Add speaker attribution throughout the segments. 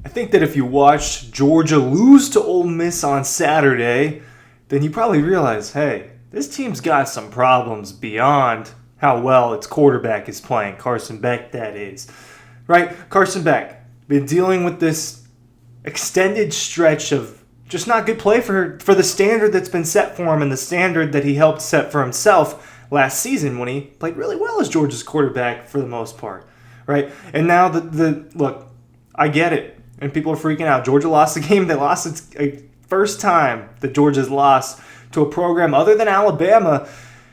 Speaker 1: I think that if you watched Georgia lose to Ole Miss on Saturday, then you probably realize, hey, this team's got some problems beyond how well its quarterback is playing. Carson Beck, that is. Right? Carson Beck, been dealing with this extended stretch of just not good play for the standard that's been set for him and the standard that he helped set for himself last season when he played really well as Georgia's quarterback for the most part. Right? And now, look, I get it. And people are freaking out. Georgia lost the game. They lost its first time that Georgia's lost to a program other than Alabama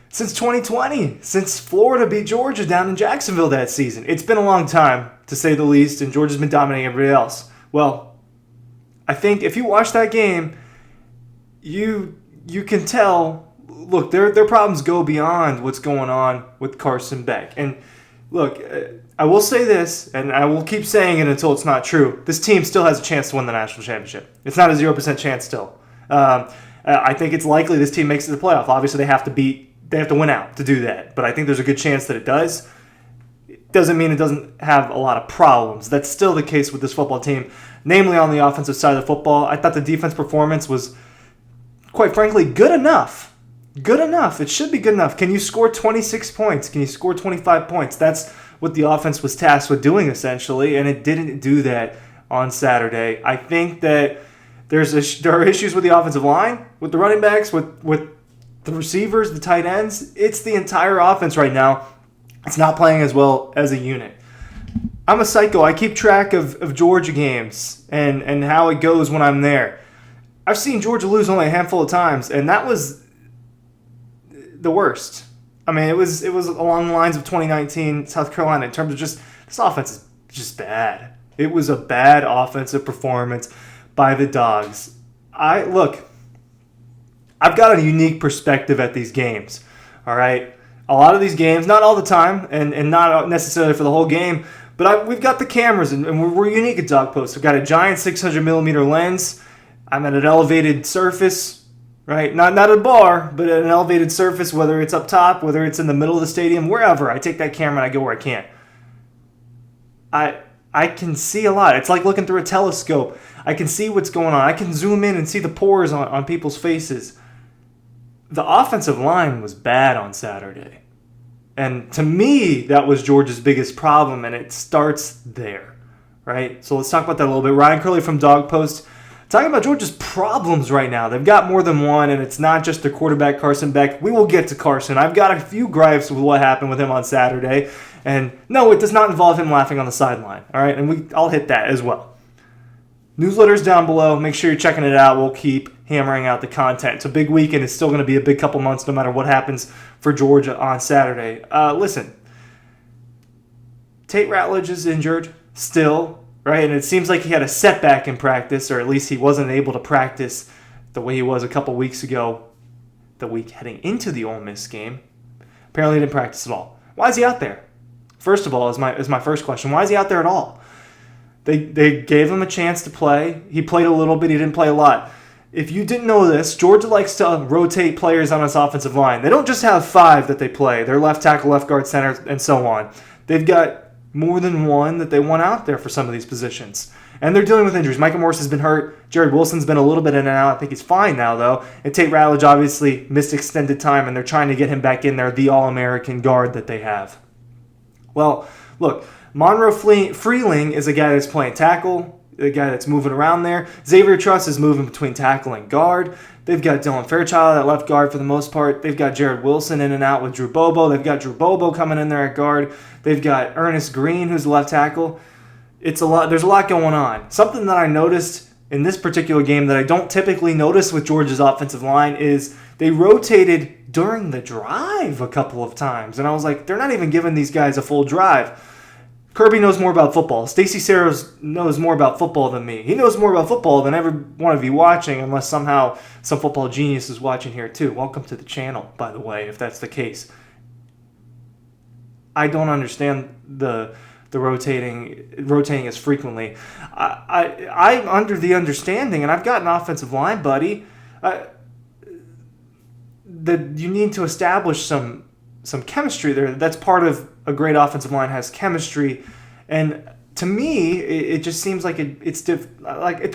Speaker 1: since 2020, since Florida beat Georgia down in Jacksonville that season. It's been a long time, to say the least, and Georgia's been dominating everybody else. Well, I think if you watch that game, you can tell, look, their problems go beyond what's going on with Carson Beck. And look, I will say this, and I will keep saying it until it's not true. This team still has a chance to win the national championship. It's not a 0% chance still. I think it's likely this team makes it to the playoff. Obviously, they have to win out to do that. But I think there's a good chance that it does. It doesn't mean it doesn't have a lot of problems. That's still the case with this football team, namely on the offensive side of the football. I thought the defense performance was, quite frankly, good enough. Good enough. It should be good enough. Can you score 26 points? Can you score 25 points? That's what the offense was tasked with doing, essentially, and it didn't do that on Saturday. I think that there are issues with the offensive line, with the running backs, with the receivers, the tight ends. It's the entire offense right now. It's not playing as well as a unit. I'm a psycho. I keep track of Georgia games and how it goes when I'm there. I've seen Georgia lose only a handful of times, and that was the worst. I mean, it was along the lines of 2019 South Carolina in terms of just this offense is just bad. It was a bad offensive performance by the Dogs. I've got a unique perspective at these games. All right, a lot of these games, not all the time, and not necessarily for the whole game, but we've got the cameras, and we're unique at Dawg Post. We've got a giant 600 millimeter lens. I'm at an elevated surface. Right, not a bar, but an elevated surface, whether it's up top, whether it's in the middle of the stadium, wherever. I take that camera and I go where I can. I can see a lot. It's like looking through a telescope. I can see what's going on. I can zoom in and see the pores on people's faces. The offensive line was bad on Saturday. And to me, that was Georgia's biggest problem, and it starts there. Right? So let's talk about that a little bit. Ryan Curley from Dawg Post. Talking about Georgia's problems right now. They've got more than one, and it's not just their quarterback, Carson Beck. We will get to Carson. I've got a few gripes with what happened with him on Saturday. And no, it does not involve him laughing on the sideline. All right, and I'll hit that as well. Newsletter's down below. Make sure you're checking it out. We'll keep hammering out the content. It's a big weekend. It's still going to be a big couple months no matter what happens for Georgia on Saturday. Listen, Tate Ratledge is injured still. Right, and it seems like he had a setback in practice, or at least he wasn't able to practice the way he was a couple weeks ago, the week heading into the Ole Miss game. Apparently he didn't practice at all. Why is he out there? First of all, is my first question. Why is he out there at all? They gave him a chance to play. He played a little bit. He didn't play a lot. If you didn't know this, Georgia likes to rotate players on its offensive line. They don't just have 5 that they play. They're left tackle, left guard, center, and so on. They've got more than one that they want out there for some of these positions. And they're dealing with injuries. Micah Morris has been hurt. Jared Wilson's been a little bit in and out. I think he's fine now, though. And Tate Ratledge obviously missed extended time, and they're trying to get him back in there, the All-American guard that they have. Well, look, Monroe Freeling is a guy that's playing tackle, a guy that's moving around there. Xavier Truss is moving between tackle and guard. They've got Dylan Fairchild at left guard for the most part. They've got Jared Wilson in and out with Drew Bobo. They've got Drew Bobo coming in there at guard. They've got Ernest Green, who's left tackle. It's a lot. There's a lot going on. Something that I noticed in this particular game that I don't typically notice with Georgia's offensive line is they rotated during the drive a couple of times. And I was like, they're not even giving these guys a full drive. Kirby knows more about football. Stacey Saros knows more about football than me. He knows more about football than every one of you watching, unless somehow some football genius is watching here too. Welcome to the channel, by the way, if that's the case. I don't understand the rotating as frequently. I'm under the understanding, and I've got an offensive line, buddy, that you need to establish some chemistry there. That's part of a great offensive line, has chemistry. And to me, it just seems like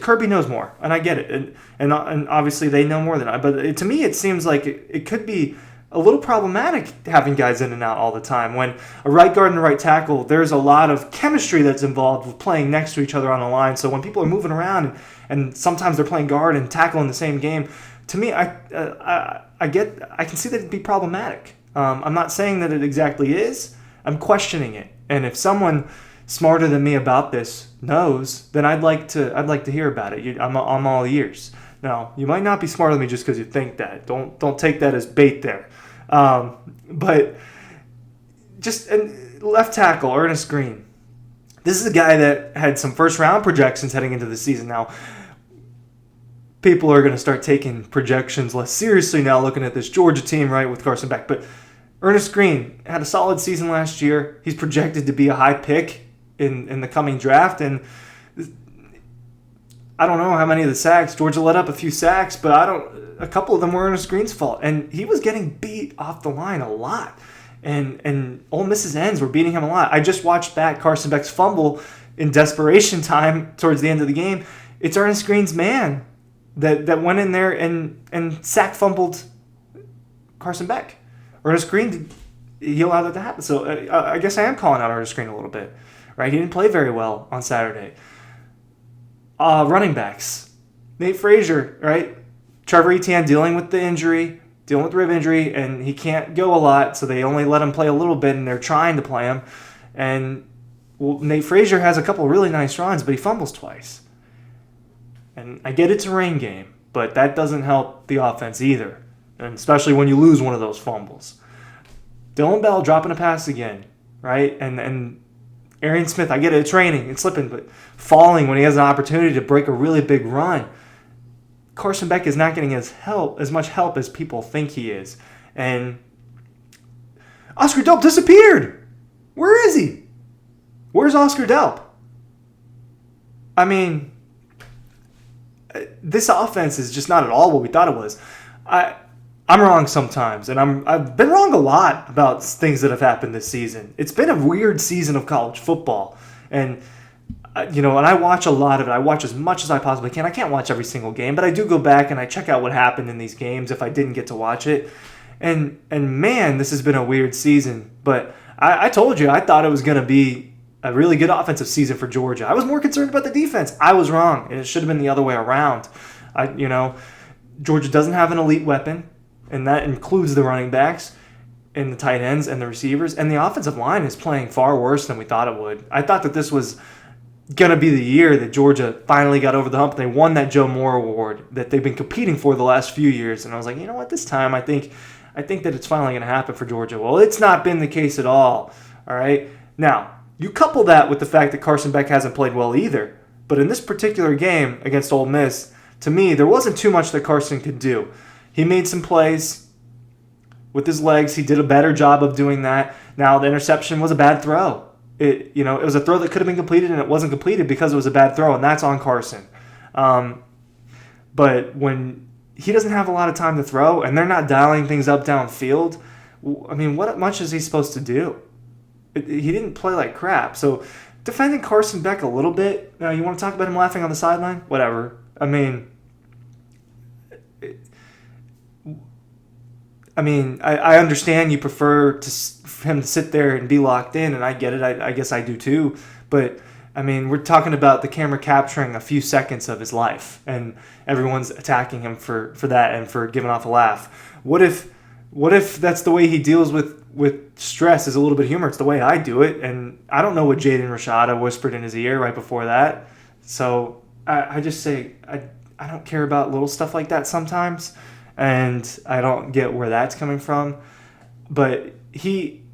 Speaker 1: Kirby knows more, and I get it, and obviously they know more than I. But to me, it seems like it could be a little problematic having guys in and out all the time. When a right guard and a right tackle, there's a lot of chemistry that's involved with playing next to each other on the line. So when people are moving around and sometimes they're playing guard and tackle in the same game, to me, I can see that it'd be problematic. I'm not saying that it exactly is. I'm questioning it, and if someone smarter than me about this knows, then I'd like to hear about it. I'm all ears. Now, you might not be smarter than me just because you think that. Don't take that as bait there. But just left tackle, Ernest Green. This is a guy that had some first round projections heading into the season. Now, people are going to start taking projections less seriously now, looking at this Georgia team, right, with Carson Beck. But Ernest Green had a solid season last year. He's projected to be a high pick in the coming draft, and I don't know how many of the sacks. Georgia let up a few sacks, but a couple of them were Ernest Green's fault, and he was getting beat off the line a lot, and Ole Miss's ends were beating him a lot. I just watched back Carson Beck's fumble in desperation time towards the end of the game. It's Ernest Green's man that went in there and sack fumbled Carson Beck. Ernest Green, he allowed that to happen. So I guess I am calling out Ernest Green a little bit. Right, he didn't play very well on Saturday. Running backs, Nate Frazier, right? Trevor Etienne dealing with the rib injury, and he can't go a lot, so they only let him play a little bit, and they're trying to play him. And Nate Frazier has a couple of really nice runs, but he fumbles twice. And I get it's a rain game, but that doesn't help the offense either, and especially when you lose one of those fumbles. Dylan Bell dropping a pass again, right? And Arian Smith, I get it, it's raining, it's slipping, but falling when he has an opportunity to break a really big run. Carson Beck is not getting as much help as people think he is. And Oscar Delp disappeared. Where is he? Where's Oscar Delp? I mean, this offense is just not at all what we thought it was. I'm wrong sometimes, and I've been wrong a lot about things that have happened this season. It's been a weird season of college football, and and I watch a lot of it. I watch as much as I possibly can. I can't watch every single game, but I do go back and I check out what happened in these games if I didn't get to watch it. And man, this has been a weird season. But I told you I thought it was going to be a really good offensive season for Georgia. I was more concerned about the defense. I was wrong, and it should have been the other way around. Georgia doesn't have an elite weapon, and that includes the running backs and the tight ends and the receivers. And the offensive line is playing far worse than we thought it would. I thought that this was going to be the year that Georgia finally got over the hump. They won that Joe Moore Award that they've been competing for the last few years. And I was like, you know what, this time I think that it's finally going to happen for Georgia. Well, it's not been the case at all right? Now, you couple that with the fact that Carson Beck hasn't played well either. But in this particular game against Ole Miss, to me, there wasn't too much that Carson could do. He made some plays with his legs. He did a better job of doing that. Now, the interception was a bad throw. It was a throw that could have been completed, and it wasn't completed because it was a bad throw, and that's on Carson. But when he doesn't have a lot of time to throw, and they're not dialing things up downfield, I mean, what much is he supposed to do? He didn't play like crap. So defending Carson Beck a little bit, you want to talk about him laughing on the sideline? Whatever. I mean, I understand you prefer for him to sit there and be locked in, and I get it. I guess I do too. But, we're talking about the camera capturing a few seconds of his life, and everyone's attacking him for that and for giving off a laugh. What if that's the way he deals with stress, is a little bit of humor? It's the way I do it, and I don't know what Jaden Rashada whispered in his ear right before that. So I just say I don't care about little stuff like that sometimes. And I don't get where that's coming from. But he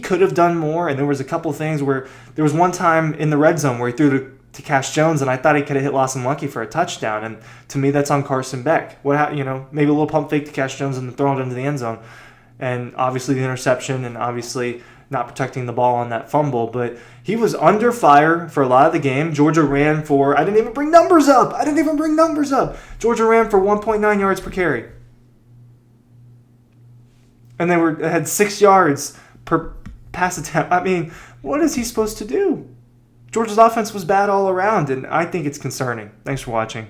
Speaker 1: could have done more, and there was a couple of things where there was one time in the red zone where he threw to Cash Jones, and I thought he could have hit Lawson Lucky for a touchdown. And to me, that's on Carson Beck. Maybe a little pump fake to Cash Jones and throw it into the end zone. And obviously the interception, and obviously not protecting the ball on that fumble. But he was under fire for a lot of the game. Georgia ran for, I didn't even bring numbers up. Georgia ran for 1.9 yards per carry. And they had 6 yards per pass attempt. What is he supposed to do? Georgia's offense was bad all around, and I think it's concerning. Thanks for watching.